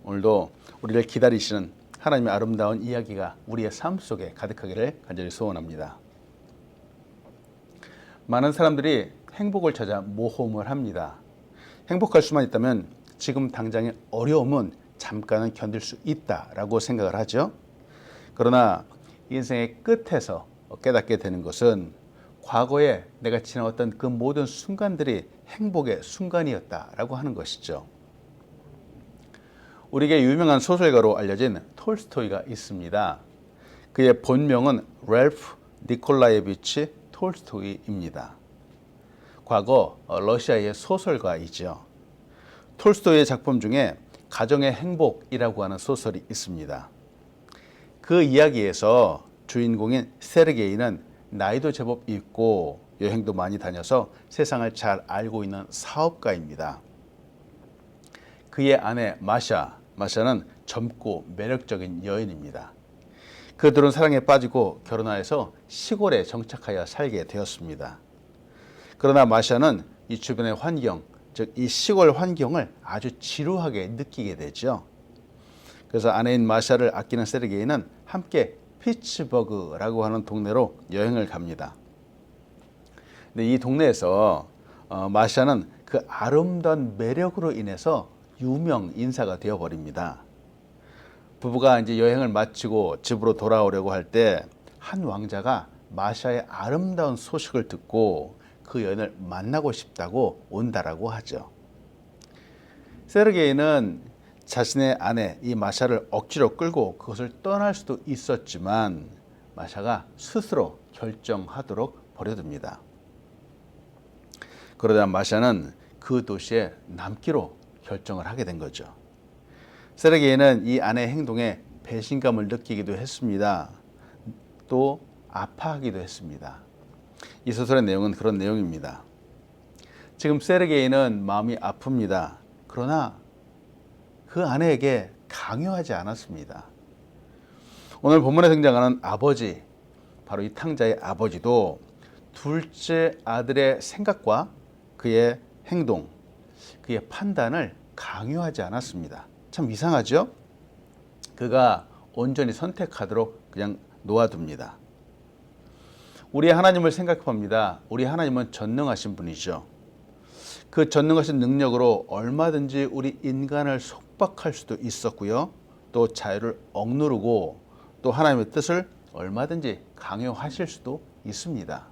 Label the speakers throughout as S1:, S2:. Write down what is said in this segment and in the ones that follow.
S1: 오늘도 우리를 기다리시는 하나님의 아름다운 이야기가 우리의 삶 속에 가득하기를 간절히 소원합니다. 많은 사람들이 행복을 찾아 모험을 합니다. 행복할 수만 있다면 지금 당장의 어려움은 잠깐은 견딜 수 있다라고 생각을 하죠. 그러나 인생의 끝에서 깨닫게 되는 것은 과거에 내가 지나왔던 그 모든 순간들이 행복의 순간이었다라고 하는 것이죠. 우리에게 유명한 소설가로 알려진 톨스토이가 있습니다. 그의 본명은 랄프 니콜라예비치 톨스토이입니다. 과거 러시아의 소설가이죠. 톨스토이의 작품 중에 가정의 행복이라고 하는 소설이 있습니다. 그 이야기에서 주인공인 세르게이는 나이도 제법 있고 여행도 많이 다녀서 세상을 잘 알고 있는 사업가입니다. 그의 아내 마샤는 젊고 매력적인 여인입니다. 그들은 사랑에 빠지고 결혼하여서 시골에 정착하여 살게 되었습니다. 그러나 마샤는 이 주변의 환경, 즉 이 시골 환경을 아주 지루하게 느끼게 되죠. 그래서 아내인 마샤를 아끼는 세르게이는 함께 피츠버그라고 하는 동네로 여행을 갑니다. 근데 이 동네에서 마샤는 그 아름다운 매력으로 인해서 유명 인사가 되어버립니다. 부부가 이제 여행을 마치고 집으로 돌아오려고 할 때 한 왕자가 마샤의 아름다운 소식을 듣고 그 여인을 만나고 싶다고 온다라고 하죠. 세르게이는 자신의 아내 이 마샤를 억지로 끌고 그것을 떠날 수도 있었지만 마샤가 스스로 결정하도록 버려둡니다. 그러다 마샤는 그 도시에 남기로 결정을 하게 된 거죠. 세르게이는 이 아내의 행동에 배신감을 느끼기도 했습니다. 또 아파하기도 했습니다. 이 소설의 내용은 그런 내용입니다. 지금 세르게이는 마음이 아픕니다. 그러나 그 아내에게 강요하지 않았습니다. 오늘 본문에 등장하는 아버지, 바로 이 탕자의 아버지도 둘째 아들의 생각과 그의 행동, 그의 판단을 강요하지 않았습니다. 참 이상하죠? 그가 온전히 선택하도록 그냥 놓아둡니다. 우리 하나님을 생각해 봅니다. 우리 하나님은 전능하신 분이죠. 그 전능하신 능력으로 얼마든지 우리 인간을 속박할 수도 있었고요. 또 자유를 억누르고 또 하나님의 뜻을 얼마든지 강요하실 수도 있습니다.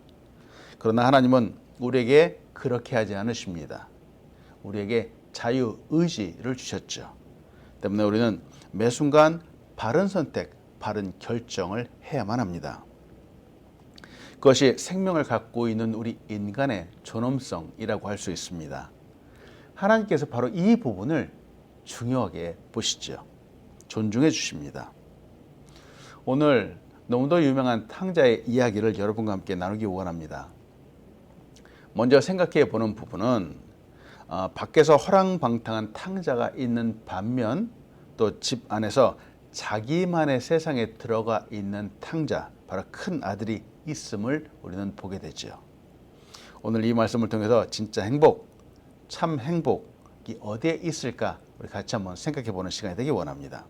S1: 그러나 하나님은 우리에게 그렇게 하지 않으십니다. 우리에게 자유의지를 주셨죠. 때문에 우리는 매 순간 바른 선택, 바른 결정을 해야만 합니다. 그것이 생명을 갖고 있는 우리 인간의 존엄성이라고 할 수 있습니다. 하나님께서 바로 이 부분을 중요하게 보시죠. 존중해 주십니다. 오늘 너무도 유명한 탕자의 이야기를 여러분과 함께 나누기 원합니다. 먼저 생각해 보는 부분은 밖에서 허랑방탕한 탕자가 있는 반면 또 집 안에서 자기만의 세상에 들어가 있는 탕자, 바로 큰 아들이 있음을 우리는 보게 되죠. 오늘 이 말씀을 통해서 진짜 행복, 참 행복이 어디에 있을까 우리 같이 한번 생각해 보는 시간이 되기 원합니다.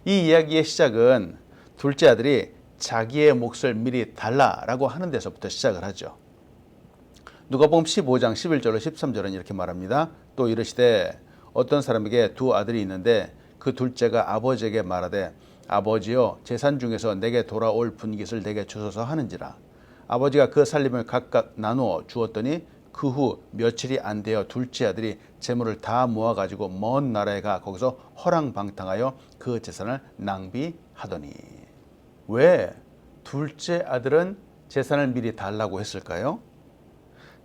S1: 이 이야기의 시작은 둘째 아들이 자기의 몫을 미리 달라라고 하는 데서부터 시작을 하죠. 누가복음 15장 11절로 13절은 이렇게 말합니다. 또 이르시되 어떤 사람에게 두 아들이 있는데 그 둘째가 아버지에게 말하되 아버지여 재산 중에서 내게 돌아올 분깃을 내게 주소서 하는지라. 아버지가 그 살림을 각각 나누어 주었더니 그 후 며칠이 안 되어 둘째 아들이 재물을 다 모아가지고 먼 나라에 가 거기서 허랑방탕하여 그 재산을 낭비하더니. 왜 둘째 아들은 재산을 미리 달라고 했을까요?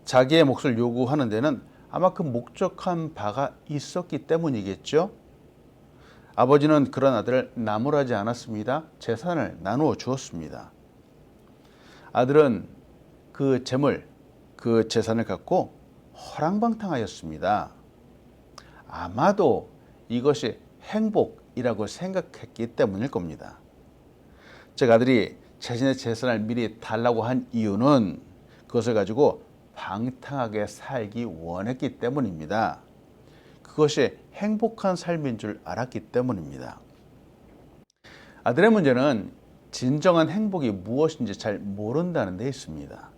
S1: 자기의 몫을 요구하는 데는 아마 그 목적한 바가 있었기 때문이겠죠. 아버지는 그런 아들을 나무라지 않았습니다. 재산을 나누어 주었습니다. 아들은 그 재물, 그 재산을 갖고 허랑방탕하였습니다. 아마도 이것이 행복이라고 생각했기 때문일 겁니다. 즉 아들이 자신의 재산을 미리 달라고 한 이유는 그것을 가지고 방탕하게 살기 원했기 때문입니다. 그것이 행복한 삶인 줄 알았기 때문입니다. 아들의 문제는 진정한 행복이 무엇인지 잘 모른다는 데 있습니다.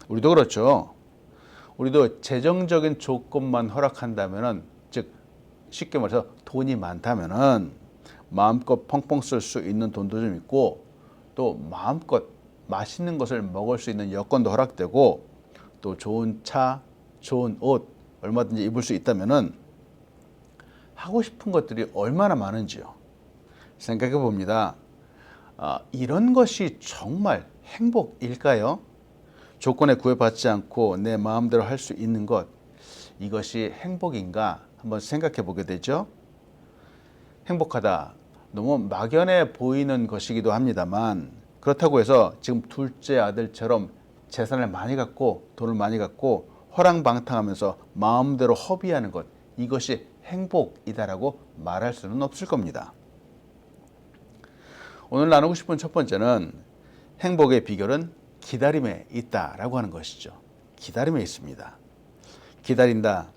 S1: 우리도 그렇죠. 우리도 재정적인 조건만 허락한다면은, 즉 쉽게 말해서 돈이 많다면은 마음껏 펑펑 쓸 수 있는 돈도 좀 있고, 또 마음껏 맛있는 것을 먹을 수 있는 여건도 허락되고, 또 좋은 차, 좋은 옷 얼마든지 입을 수 있다면은 하고 싶은 것들이 얼마나 많은지요. 생각해 봅니다. 이런 것이 정말 행복일까요? 조건에 구애받지 않고 내 마음대로 할 수 있는 것, 이것이 행복인가 한번 생각해 보게 되죠. 행복하다, 너무 막연해 보이는 것이기도 합니다만, 그렇다고 해서 지금 둘째 아들처럼 재산을 많이 갖고 돈을 많이 갖고 허랑방탕하면서 마음대로 허비하는 것, 이것이 행복이다라고 말할 수는 없을 겁니다. 오늘 나누고 싶은 첫 번째는 행복의 비결은 기다림에 있다라고 하는 것이죠. 기다림에 있습니다. 기다린다.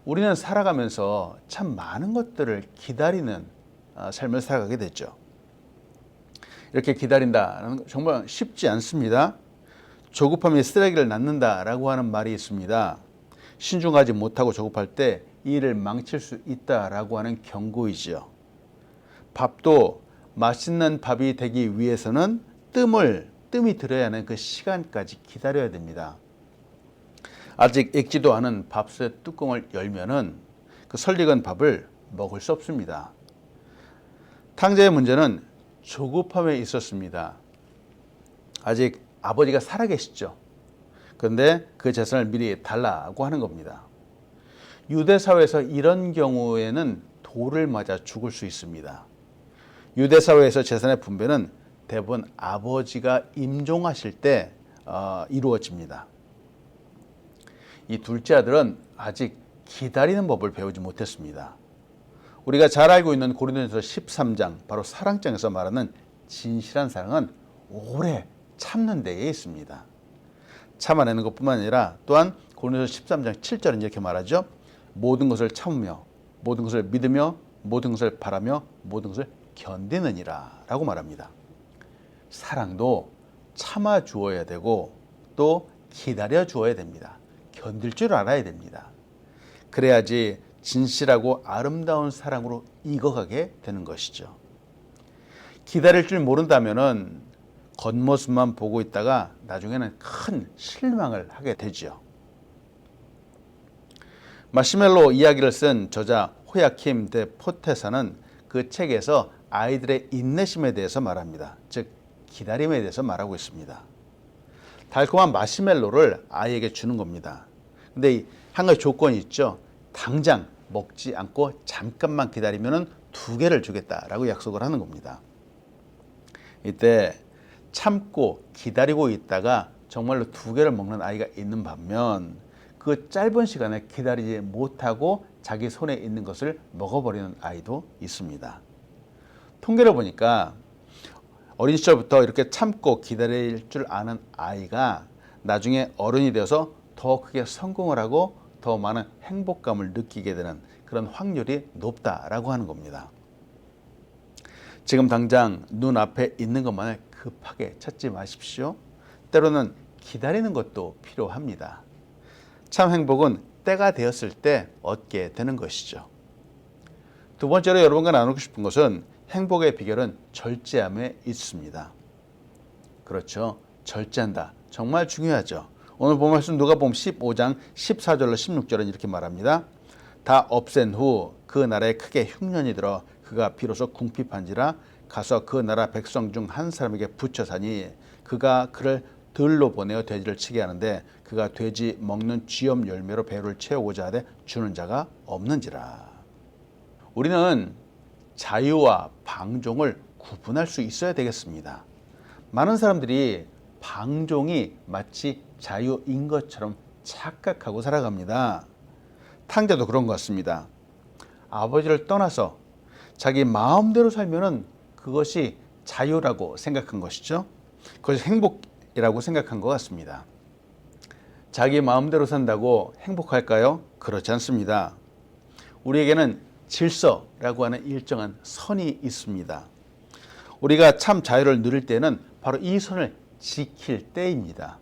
S1: 우리는 살아가면서 참 많은 것들을 기다리는 삶을 살아가게 됐죠. 이렇게 기다린다는 정말 쉽지 않습니다. 조급함이 쓰레기를 낳는다라고 하는 말이 있습니다. 신중하지 못하고 조급할 때 이 일을 망칠 수 있다라고 하는 경고이지요. 밥도 맛있는 밥이 되기 위해서는 뜸이 들어야 하는 그 시간까지 기다려야 됩니다. 아직 익지도 않은 밥솥 뚜껑을 열면은 그 설익은 밥을 먹을 수 없습니다. 탕자의 문제는 조급함에 있었습니다. 아직 아버지가 살아계시죠. 그런데 그 재산을 미리 달라고 하는 겁니다. 유대 사회에서 이런 경우에는 돌을 맞아 죽을 수 있습니다. 유대 사회에서 재산의 분배는 대부분 아버지가 임종하실 때 이루어집니다. 이 둘째 아들은 아직 기다리는 법을 배우지 못했습니다. 우리가 잘 알고 있는 고린도전서 13장, 바로 사랑장에서 말하는 진실한 사랑은 오래 참는 데에 있습니다. 참아내는 것뿐만 아니라 또한 고린도전서 13장 7절은 이렇게 말하죠. 모든 것을 참으며 모든 것을 믿으며 모든 것을 바라며 모든 것을 견디느니라 라고 말합니다. 사랑도 참아 주어야 되고 또 기다려 주어야 됩니다. 견딜 줄 알아야 됩니다. 그래야지 진실하고 아름다운 사랑으로 익어가게 되는 것이죠. 기다릴 줄 모른다면은 겉모습만 보고 있다가 나중에는 큰 실망을 하게 되죠. 마시멜로 이야기를 쓴 저자 호야킴 데 포테사는 그 책에서 아이들의 인내심에 대해서 말합니다. 즉 기다림에 대해서 말하고 있습니다. 달콤한 마시멜로를 아이에게 주는 겁니다. 근데 한 가지 조건이 있죠. 당장 먹지 않고 잠깐만 기다리면 2개를 주겠다라고 약속을 하는 겁니다. 이때 참고 기다리고 있다가 정말로 2개를 먹는 아이가 있는 반면 그 짧은 시간에 기다리지 못하고 자기 손에 있는 것을 먹어버리는 아이도 있습니다. 통계를 보니까 어린 시절부터 이렇게 참고 기다릴 줄 아는 아이가 나중에 어른이 되어서 더 크게 성공을 하고 더 많은 행복감을 느끼게 되는 그런 확률이 높다라고 하는 겁니다. 지금 당장 눈앞에 있는 것만을 급하게 찾지 마십시오. 때로는 기다리는 것도 필요합니다. 참 행복은 때가 되었을 때 얻게 되는 것이죠. 두 번째로 여러분과 나누고 싶은 것은 행복의 비결은 절제함에 있습니다. 그렇죠. 절제한다. 정말 중요하죠. 오늘 본 말씀 누가복음 15장 14절로 16절은 이렇게 말합니다. 다 없앤 후 그 나라에 크게 흉년이 들어 그가 비로소 궁핍한지라 가서 그 나라 백성 중 한 사람에게 붙여 사니 그가 그를 들로 보내어 돼지를 치게 하는데 그가 돼지 먹는 쥐염 열매로 배를 채우고자 하되 주는 자가 없는지라. 우리는 자유와 방종을 구분할 수 있어야 되겠습니다. 많은 사람들이 방종이 마치 자유인 것처럼 착각하고 살아갑니다. 탕자도 그런 것 같습니다. 아버지를 떠나서 자기 마음대로 살면은 그것이 자유라고 생각한 것이죠. 그것이 행복이라고 생각한 것 같습니다. 자기 마음대로 산다고 행복할까요? 그렇지 않습니다. 우리에게는 질서라고 하는 일정한 선이 있습니다. 우리가 참 자유를 누릴 때는 바로 이 선을 지킬 때입니다.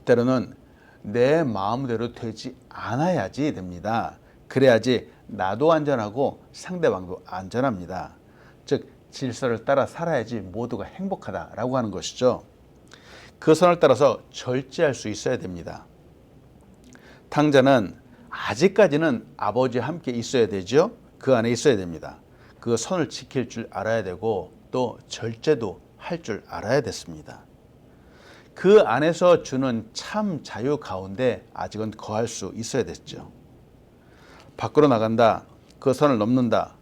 S1: 때로는 내 마음대로 되지 않아야지 됩니다. 그래야지 나도 안전하고 상대방도 안전합니다. 즉 질서를 따라 살아야지 모두가 행복하다라고 하는 것이죠. 그 선을 따라서 절제할 수 있어야 됩니다. 탕자는 아직까지는 아버지와 함께 있어야 되죠. 그 안에 있어야 됩니다. 그 선을 지킬 줄 알아야 되고 또 절제도 할 줄 알아야 됐습니다. 그 안에서 주는 참 자유 가운데 아직은 거할 수 있어야 됐죠. 밖으로 나간다, 그 선을 넘는다.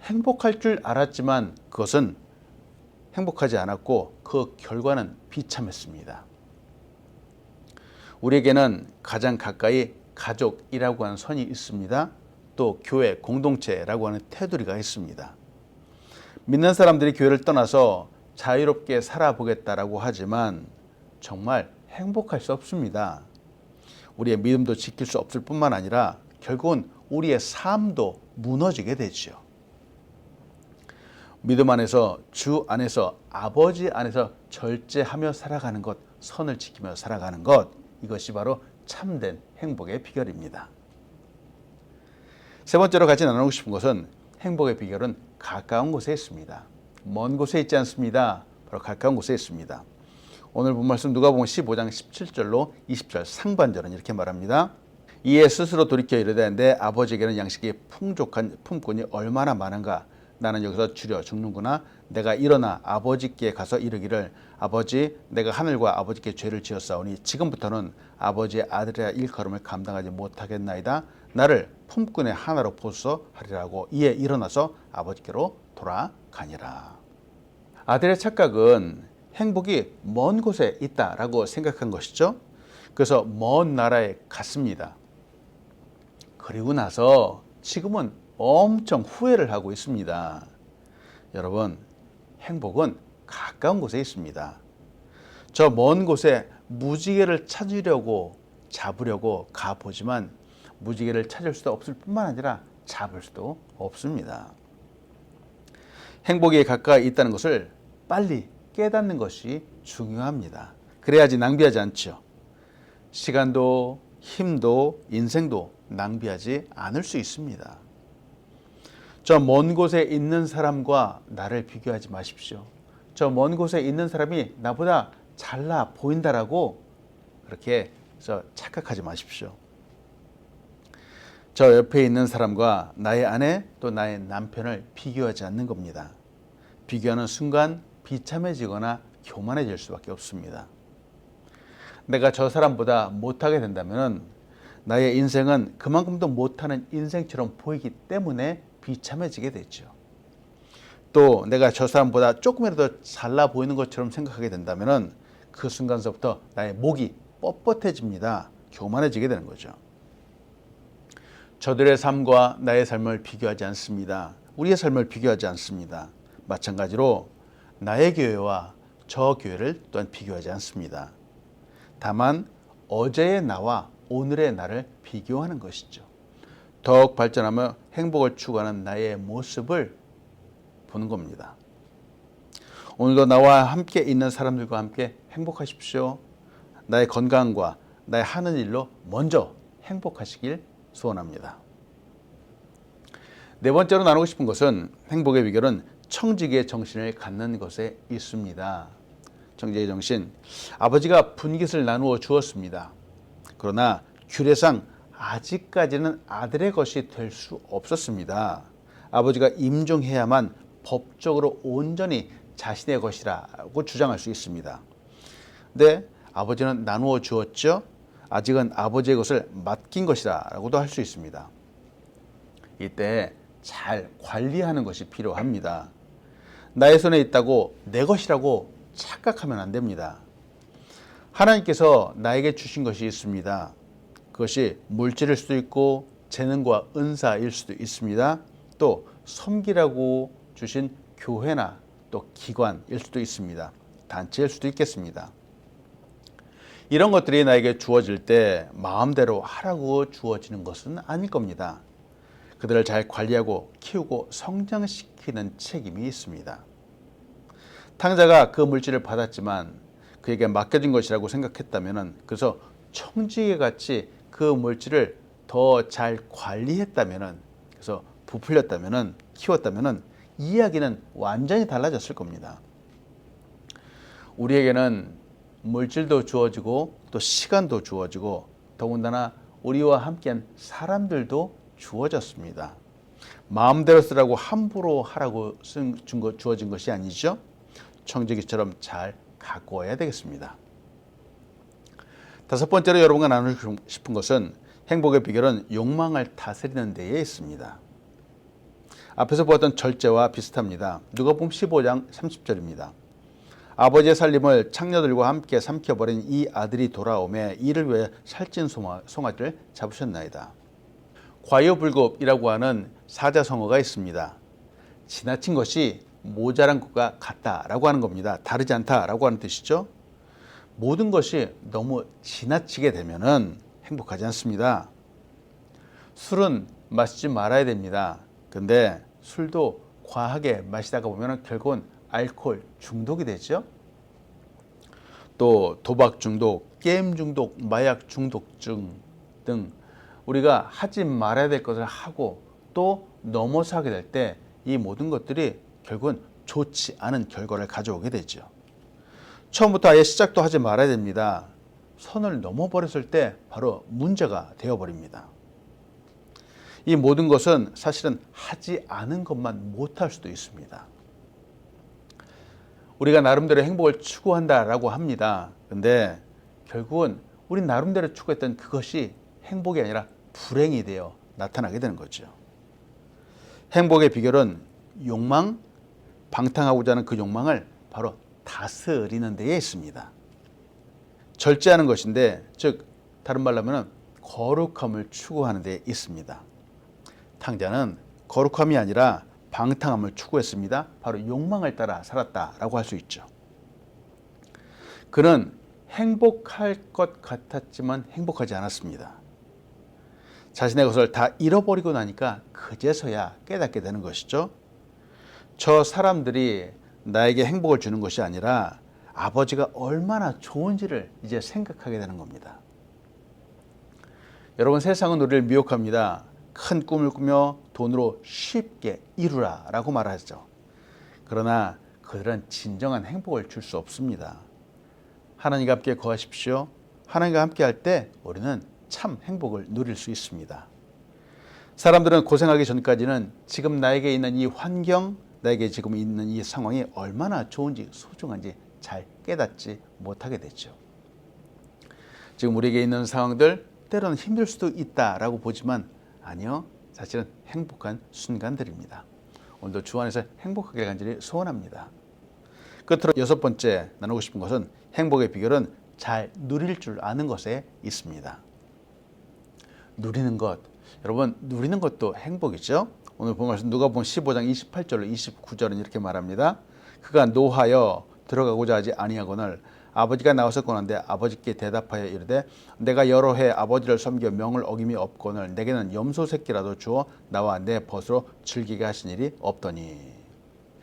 S1: 행복할 줄 알았지만 그것은 행복하지 않았고 그 결과는 비참했습니다. 우리에게는 가장 가까이 가족이라고 하는 선이 있습니다. 또 교회 공동체라고 하는 테두리가 있습니다. 믿는 사람들이 교회를 떠나서 자유롭게 살아보겠다라고 하지만 정말 행복할 수 없습니다. 우리의 믿음도 지킬 수 없을 뿐만 아니라 결국은 우리의 삶도 무너지게 되죠. 믿음 안에서 주 안에서 아버지 안에서 절제하며 살아가는 것, 선을 지키며 살아가는 것, 이것이 바로 참된 행복의 비결입니다. 세 번째로 같이 나누고 싶은 것은 행복의 비결은 가까운 곳에 있습니다. 먼 곳에 있지 않습니다. 바로 가까운 곳에 있습니다. 오늘 본 말씀 누가복음 15장 17절로 20절 상반절은 이렇게 말합니다. 이에 스스로 돌이켜 이르되 내 아버지에게는 양식이 풍족한 품꾼이 얼마나 많은가. 나는 여기서 줄여 죽는구나. 내가 일어나 아버지께 가서 이르기를 아버지 내가 하늘과 아버지께 죄를 지었사오니 지금부터는 아버지의 아들의 일컬음을 감당하지 못하겠나이다. 나를 품꾼의 하나로 보소서 하리라고. 이에 일어나서 아버지께로 돌아가니라. 아들의 착각은 행복이 먼 곳에 있다라고 생각한 것이죠. 그래서 먼 나라에 갔습니다. 그리고 나서 지금은 엄청 후회를 하고 있습니다. 여러분, 행복은 가까운 곳에 있습니다. 저 먼 곳에 무지개를 찾으려고 잡으려고 가보지만 무지개를 찾을 수도 없을 뿐만 아니라 잡을 수도 없습니다. 행복이 가까이 있다는 것을 빨리 깨닫는 것이 중요합니다. 그래야지 낭비하지 않죠. 시간도 힘도 인생도 낭비하지 않을 수 있습니다. 저 먼 곳에 있는 사람과 나를 비교하지 마십시오. 저 먼 곳에 있는 사람이 나보다 잘나 보인다라고 그렇게 착각하지 마십시오. 저 옆에 있는 사람과 나의 아내 또 나의 남편을 비교하지 않는 겁니다. 비교하는 순간 비참해지거나 교만해질 수밖에 없습니다. 내가 저 사람보다 못하게 된다면 나의 인생은 그만큼도 못하는 인생처럼 보이기 때문에 비참해지게 되죠. 또 내가 저 사람보다 조금이라도 잘나 보이는 것처럼 생각하게 된다면 그 순간서부터 나의 목이 뻣뻣해집니다. 교만해지게 되는 거죠. 저들의 삶과 나의 삶을 비교하지 않습니다. 우리의 삶을 비교하지 않습니다. 마찬가지로 나의 교회와 저 교회를 또한 비교하지 않습니다. 다만 어제의 나와 오늘의 나를 비교하는 것이죠. 더욱 발전하며 행복을 추구하는 나의 모습을 보는 겁니다. 오늘도 나와 함께 있는 사람들과 함께 행복하십시오. 나의 건강과 나의 하는 일로 먼저 행복하시길 소원합니다. 네 번째로 나누고 싶은 것은 행복의 비결은 청지기의 정신을 갖는 것에 있습니다. 청지기의 정신. 아버지가 분깃을 나누어 주었습니다. 그러나 규례상 아직까지는 아들의 것이 될 수 없었습니다. 아버지가 임종해야만 법적으로 온전히 자신의 것이라고 주장할 수 있습니다. 근데 아버지는 나누어 주었죠. 아직은 아버지의 것을 맡긴 것이라고도 할 수 있습니다. 이때 잘 관리하는 것이 필요합니다. 나의 손에 있다고 내 것이라고 착각하면 안 됩니다. 하나님께서 나에게 주신 것이 있습니다. 그것이 물질일 수도 있고 재능과 은사일 수도 있습니다. 또 섬기라고 주신 교회나 또 기관일 수도 있습니다. 단체일 수도 있겠습니다. 이런 것들이 나에게 주어질 때 마음대로 하라고 주어지는 것은 아닐 겁니다. 그들을 잘 관리하고 키우고 성장시키는 책임이 있습니다. 탕자가 그 물질을 받았지만 그에게 맡겨진 것이라고 생각했다면, 그래서 청지기 같이 그 물질을 더 잘 관리했다면, 그래서 부풀렸다면, 키웠다면 이야기는 완전히 달라졌을 겁니다. 우리에게는 물질도 주어지고 또 시간도 주어지고 더군다나 우리와 함께한 사람들도 주어졌습니다. 마음대로 쓰라고 함부로 하라고 주어진 것이 아니죠. 청지기처럼 잘 가꾸어야 되겠습니다. 다섯 번째로 여러분과 나누고 싶은 것은 행복의 비결은 욕망을 다스리는 데에 있습니다. 앞에서 보았던 절제와 비슷합니다. 누가복음 15장 30절입니다. 아버지의 살림을 창녀들과 함께 삼켜버린 이 아들이 돌아오매 이를 위해 살찐 송아지를 잡으셨나이다. 과유불급이라고 하는 사자성어가 있습니다. 지나친 것이 모자란 것과 같다라고 하는 겁니다. 다르지 않다라고 하는 뜻이죠. 모든 것이 너무 지나치게 되면은 행복하지 않습니다. 술은 마시지 말아야 됩니다. 근데 술도 과하게 마시다가 보면 결국은 알코올 중독이 되죠. 또 도박 중독, 게임 중독, 마약 중독증 등 우리가 하지 말아야 될 것을 하고 또 넘어서 하게 될 때 이 모든 것들이 결국은 좋지 않은 결과를 가져오게 되죠. 처음부터 아예 시작도 하지 말아야 됩니다. 선을 넘어버렸을 때 바로 문제가 되어버립니다. 이 모든 것은 사실은 하지 않은 것만 못할 수도 있습니다. 우리가 나름대로 행복을 추구한다라고 합니다. 근데 결국은 우리 나름대로 추구했던 그것이 행복이 아니라 불행이 되어 나타나게 되는 거죠. 행복의 비결은 욕망, 방탕하고자 하는 그 욕망을 바로 다스리는 데에 있습니다. 절제하는 것인데, 즉 다른 말로 하면 거룩함을 추구하는 데에 있습니다. 탕자는 거룩함이 아니라 방탕함을 추구했습니다. 바로 욕망을 따라 살았다라고 할 수 있죠. 그는 행복할 것 같았지만 행복하지 않았습니다. 자신의 것을 다 잃어버리고 나니까 그제서야 깨닫게 되는 것이죠. 저 사람들이 나에게 행복을 주는 것이 아니라 아버지가 얼마나 좋은지를 이제 생각하게 되는 겁니다. 여러분, 세상은 우리를 미혹합니다. 큰 꿈을 꾸며 돈으로 쉽게 이루라 라고 말하죠. 그러나 그들은 진정한 행복을 줄 수 없습니다. 하나님과 함께 거하십시오. 하나님과 함께 할 때 우리는 참 행복을 누릴 수 있습니다. 사람들은 고생하기 전까지는 지금 나에게 있는 이 환경, 나에게 지금 있는 이 상황이 얼마나 좋은지 소중한지 잘 깨닫지 못하게 되죠. 지금 우리에게 있는 상황들 때로는 힘들 수도 있다라고 보지만 아니요, 사실은 행복한 순간들입니다. 오늘도 주 안에서 행복하게 간절히 소원합니다. 끝으로 여섯 번째 나누고 싶은 것은 행복의 비결은 잘 누릴 줄 아는 것에 있습니다. 누리는 것, 여러분 누리는 것도 행복이죠. 오늘 본 말씀 누가복음 15장 28절로 29절은 이렇게 말합니다. 그가 노하여 들어가고자 하지 아니하거늘 아버지가 나와서 권한데 아버지께 대답하여 이르되 내가 여러 해 아버지를 섬겨 명을 어김이 없거늘 내게는 염소 새끼라도 주어 나와 내 벗으로 즐기게 하신 일이 없더니.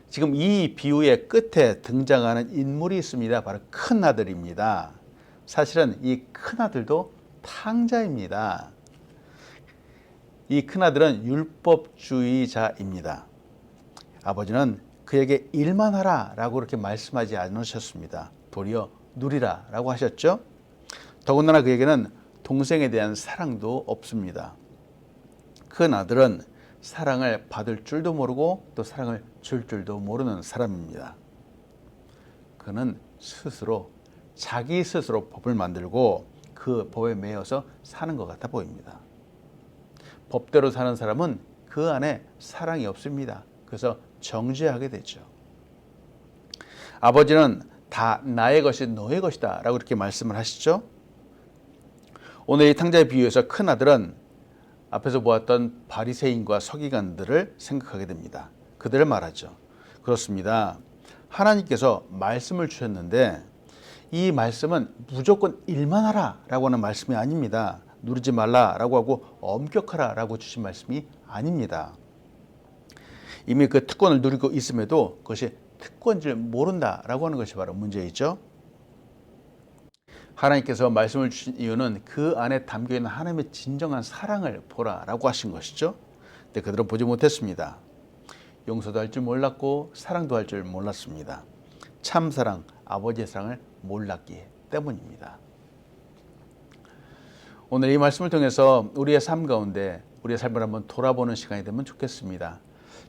S1: 지금 이 비유의 끝에 등장하는 인물이 있습니다. 바로 큰아들입니다. 사실은 이 큰아들도 탕자입니다. 이 큰아들은 율법주의자입니다. 아버지는 그에게 일만 하라 라고 그렇게 말씀하지 않으셨습니다. 도리어 누리라 라고 하셨죠. 더군다나 그에게는 동생에 대한 사랑도 없습니다. 큰아들은 사랑을 받을 줄도 모르고 또 사랑을 줄 줄도 모르는 사람입니다. 그는 스스로 자기 스스로 법을 만들고 그 법에 매여서 사는 것 같아 보입니다. 법대로 사는 사람은 그 안에 사랑이 없습니다. 그래서 정죄하게 되죠. 아버지는 다 나의 것이 너의 것이다 라고 이렇게 말씀을 하시죠. 오늘 이 탕자의 비유에서 큰아들은 앞에서 보았던 바리새인과 서기관들을 생각하게 됩니다. 그들을 말하죠. 그렇습니다. 하나님께서 말씀을 주셨는데 이 말씀은 무조건 일만 하라라고 하는 말씀이 아닙니다. 누르지 말라라고 하고 엄격하라라고 주신 말씀이 아닙니다. 이미 그 특권을 누리고 있음에도 그것이 특권인 줄 모른다라고 하는 것이 바로 문제이죠. 하나님께서 말씀을 주신 이유는 그 안에 담겨있는 하나님의 진정한 사랑을 보라라고 하신 것이죠. 근데 그들은 보지 못했습니다. 용서도 할 줄 몰랐고 사랑도 할 줄 몰랐습니다. 참 사랑, 아버지의 사랑을 몰랐기 때문입니다. 오늘 이 말씀을 통해서 우리의 삶 가운데 우리의 삶을 한번 돌아보는 시간이 되면 좋겠습니다.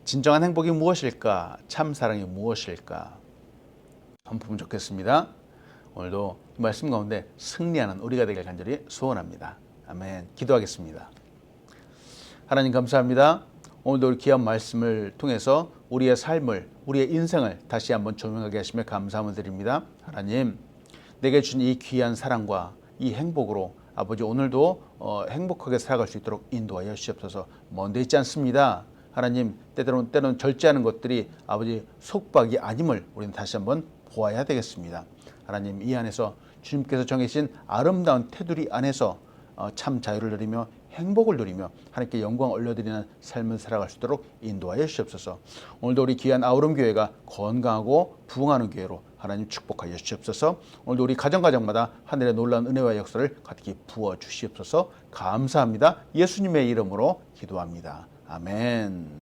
S1: 진정한 행복이 무엇일까? 참 사랑이 무엇일까? 한번 보면 좋겠습니다. 오늘도 이 말씀 가운데 승리하는 우리가 되길 간절히 소원합니다. 아멘. 기도하겠습니다. 하나님 감사합니다. 오늘도 우리 귀한 말씀을 통해서 우리의 삶을, 우리의 인생을 다시 한번 조명하게 하시며 감사함을 드립니다. 하나님, 내게 준 이 귀한 사랑과 이 행복으로 아버지 오늘도 행복하게 살아갈 수 있도록 인도하여 주시옵소서. 먼데 있지 않습니다. 하나님, 때로는 절제하는 것들이 아버지 속박이 아님을 우리는 다시 한번 보아야 되겠습니다. 하나님, 이 안에서 주님께서 정해진 아름다운 테두리 안에서 참 자유를 누리며 행복을 누리며 하나님께 영광 올려드리는 삶을 살아갈 수 있도록 인도하여 주시옵소서. 오늘도 우리 귀한 아우름 교회가 건강하고 부흥하는 교회로 하나님 축복하여 주시옵소서. 오늘도 우리 가정마다 하늘의 놀라운 은혜와 역사를 가득히 부어 주시옵소서. 감사합니다. 예수님의 이름으로 기도합니다. 아멘.